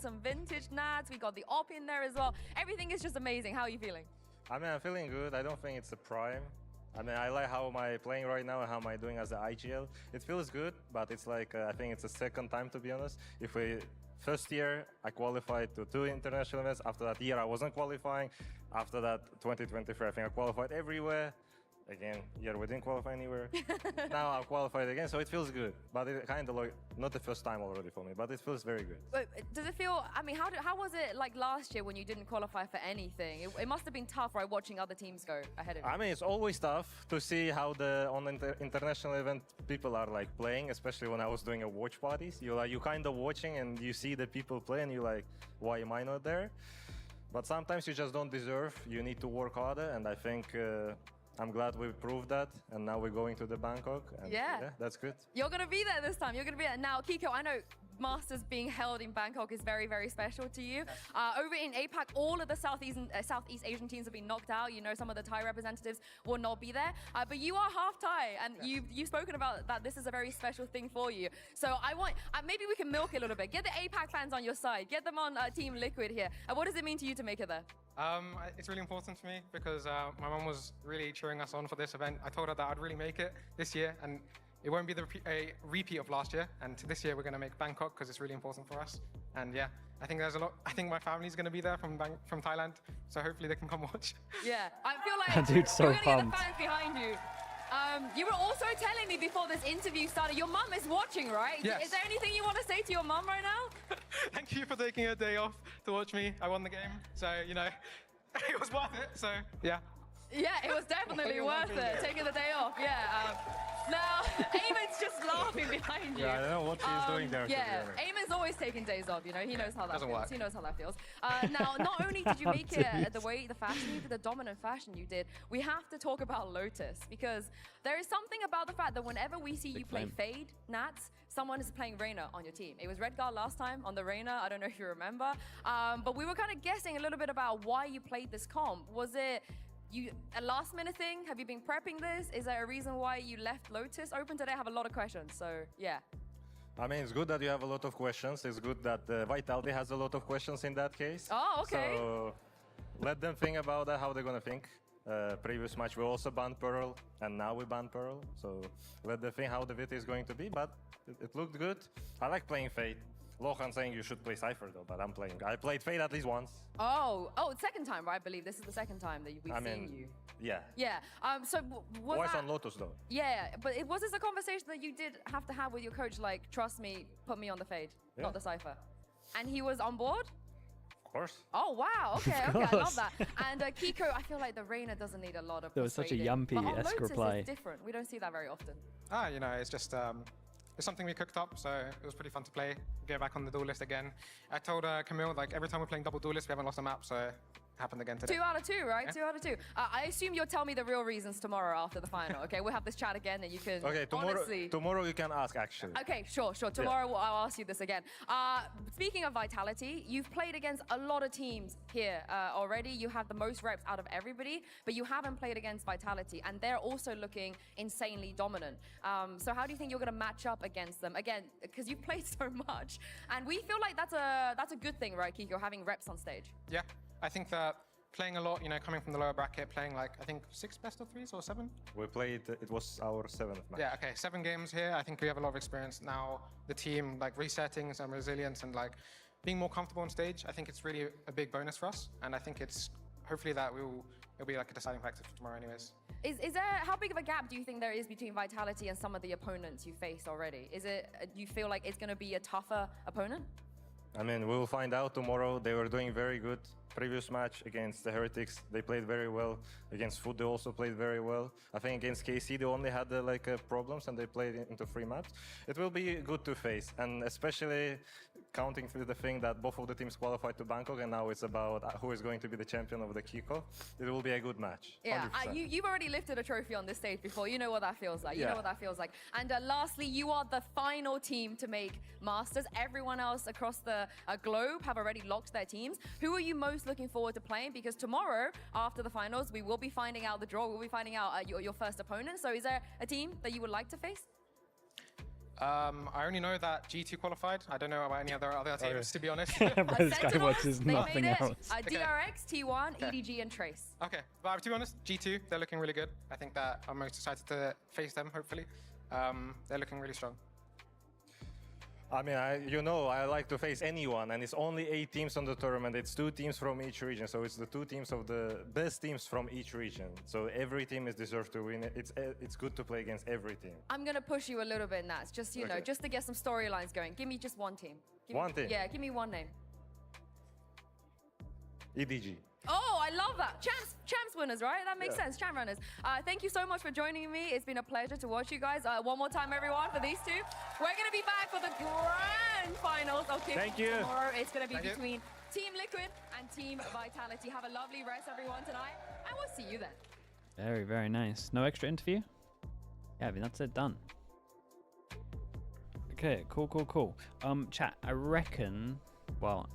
some vintage nAts. We got the op in there as well. Everything is just amazing. How are you feeling? I mean, I'm feeling good. I don't think it's a prime. I mean, I like how am I playing right now and how am I doing as an IGL. It feels good, but it's like, I think it's the second time, to be honest. First year, I qualified to 2 international events. After that year, I wasn't qualifying. After that, 2023, I think I qualified everywhere. Again, year we didn't qualify anywhere. Now I qualified again, so it feels good. But it kind of like, not the first time already for me, but it feels very good. But does it feel, I mean, how was it like last year when you didn't qualify for anything? It must have been tough, right, watching other teams go ahead of you. I mean, it's always tough to see how on international event people are like playing, especially when I was doing a watch parties. You kind of watching and you see the people play and you're like, why am I not there? But sometimes you just don't deserve. You need to work harder, and I think I'm glad we proved that, and now we're going to the Bangkok. And yeah, that's good. You're going to be there this time. You're going to be there. Now, Keiko, I know Masters being held in Bangkok is very, very special to you. Over in APAC, all of the Southeast Asian teams have been knocked out. You know, some of the Thai representatives will not be there. But you are half Thai, and you've spoken about that this is a very special thing for you. So I want, maybe we can milk it a little bit. Get the APAC fans on your side. Get them on Team Liquid here. What does it mean to you to make it there? It's really important to me because my mum was really cheering us on for this event. I told her that I'd really make it this year, and it won't be a repeat of last year. And this year we're going to make Bangkok because it's really important for us. And yeah, I think there's a lot. I think my family's going to be there from Thailand, so hopefully they can come watch. Yeah, I feel like Dude's so you're going to get pumped. the fans behind you. You were also telling me before this interview started, your mum is watching, right? Yes. Is there anything you want to say to your mum right now? Thank you for taking a day off to watch me. I won the game, so, you know, it was worth it, so, yeah. Yeah, it was definitely worth it, taking the day off, yeah. Now, Eamon's just laughing behind you. Yeah, I don't know what he's doing there. Yeah, Eamon's always taking days off, you know, he knows how that Doesn't feels. work. He knows how that feels. Now, not only did you make it the fashion you did, the dominant fashion you did, we have to talk about Lotus, because there is something about the fact that whenever we see you play Fade, nAts, someone is playing Reyna on your team. It was Redguard last time on the Reyna, I don't know if you remember, but we were kind of guessing a little bit about why you played this comp. Was it a last minute thing? Have you been prepping this? Is there a reason why you left Lotus open today? I have a lot of questions, so yeah. I mean, it's good that you have a lot of questions. It's good that Vitality has a lot of questions in that case. Oh, okay. So let them think about that, how they're going to think. Previous match, we also banned Pearl, and now we banned Pearl. So let them think how the VT is going to be, but it looked good. I like playing Fate. Lohan saying you should play Cypher though, but I'm playing. I played Fate at least once. Oh, second time, right? I believe this is the second time that we've seen you. Yeah. Yeah. So was Twice that, on Lotus though. Yeah, but was this a conversation that you did have to have with your coach? Like, trust me, put me on the Fade, not the Cypher. And he was on board? Of course. Oh wow, okay, I love that. And Keiko, I feel like the Reina doesn't need a lot of There was such a persuading. Yumpie-esque But on Lotus reply. it's different. We don't see that very often. You know, it's just it's something we cooked up, so it was pretty fun to play. Get back on the duel list again. I told Camille, like, every time we're playing double duel list, we haven't lost a map, so it happened again today. 2 out of 2, right? Yeah. 2 out of 2. I assume you'll tell me the real reasons tomorrow after the final, okay? We'll have this chat again and you can tomorrow you can ask actually. Okay, sure. Tomorrow I'll ask you this again. Speaking of Vitality, you've played against a lot of teams here already. You have the most reps out of everybody, but you haven't played against Vitality, and they're also looking insanely dominant. So how do you think you're going to match up against them? Again, because you've played so much, and we feel like that's a good thing, right, Keiko, having reps on stage? Yeah, I think that playing a lot, you know, coming from the lower bracket, playing like, I think 6 best of 3s or 7? We played, it was our 7th match. Yeah, okay, 7 games here. I think we have a lot of experience now. The team, like, resetting some resilience and, like, being more comfortable on stage. I think it's really a big bonus for us. And I think it's, hopefully that it'll be like a deciding factor for tomorrow anyways. Is there, how big of a gap do you think there is between Vitality and some of the opponents you faced already? Is it, do you feel like it's going to be a tougher opponent? I mean, we will find out tomorrow. They were doing very good. Previous match against the Heretics, they played very well. Against Food, they also played very well. I think against KC, they only had problems and they played into 3 maps. It will be good to face, and especially counting through the thing that both of the teams qualified to Bangkok, and now it's about who is going to be the champion of the Keiko. It will be a good match. Yeah, you've already lifted a trophy on this stage before. You know what that feels like. You know what that feels like. And lastly, you are the final team to make Masters. Everyone else across the globe have already locked their teams. Who are you most looking forward to playing? Because tomorrow, after the finals, we will be finding out the draw. We'll be finding out your first opponent. So is there a team that you would like to face? I only know that G2 qualified. I don't know about any other teams, to be honest. This guy watches they nothing made it. else. DRX, T1, EDG, and Trace. Okay, but to be honest, G2, they're looking really good. I think that I'm most excited to face them, hopefully. They're looking really strong. I mean, I like to face anyone, and it's only 8 teams on the tournament. It's 2 teams from each region, so it's the 2 teams of the best teams from each region. So every team is deserved to win. It's good to play against every team. I'm gonna push you a little bit, Nats. Just you know, just to get some storylines going. Give me just one team. One team? Yeah, give me one name. EDG. Oh, I love that. Champs winners, right? That makes sense. Champ runners. Thank you so much for joining me. It's been a pleasure to watch you guys. One more time, everyone, for these 2. We're going to be back for the grand finals. Okay. Thank you. Tomorrow it's going to be between Team Liquid and Team Vitality. Have a lovely rest, everyone, tonight. And we'll see you then. Very, very nice. No extra interview? Yeah, I mean, that's it. Done. Okay, cool. Chat, I reckon... Well,